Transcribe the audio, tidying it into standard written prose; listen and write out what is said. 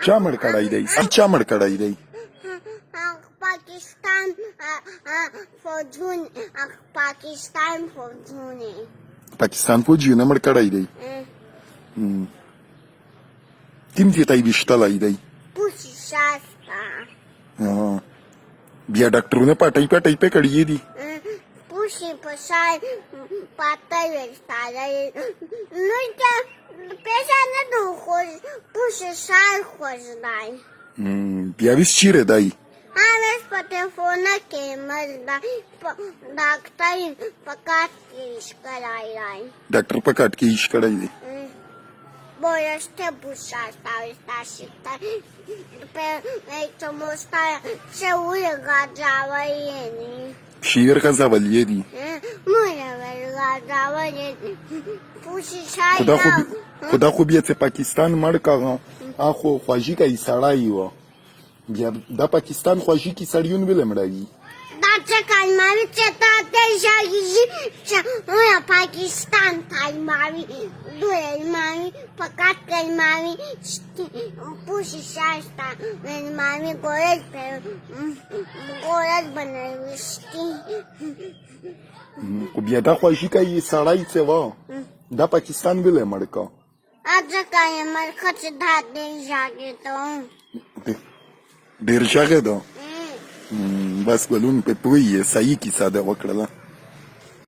چا مړ کړی دی چا مړ کړی دی پاکستان فوجون پاکستان فوجونه پاکستان فوجیونه مړ کړی دی کوم ځای ته یې ویشتلی دی پوشي شاسته بیا ډاکټرونه پټۍ پټۍ پې کړي دي پوشي په شای پټۍ ویشتلی لوی ته پیسه نه دو خوش پوشي شای خوش دی بیا ویس چیرې دی اوس په تلیفونه کې مړ دی ډاکټر په کاټ کې ایښکلی دی ډاکټر په کاټ کې ایش کړی دی Voy a buscar esta cita. Como está seguro gazava yeni. شیر غځولی دي Mura gazava yeni. Pusi خدا خو بیا چې پاکستان مړ کاغه اخو خوږی کوي سړی و بیا دا پاکستان خوږی کی سړیون ویل مړی دا څه کلمه چې تا ته شاګی چې پاکستان کلمه دوی مامي پکات کلمه پوشي شاستا مامي ګورل بنويشتي خو بیا دا خوږی کوي سړی څه و دا پاکستان ویل مړ کا اځه کای مرخه چې دا دې شاګی ته ډیر شاګه ده بس ګلون په پوی صحیح کیسه ده وکړه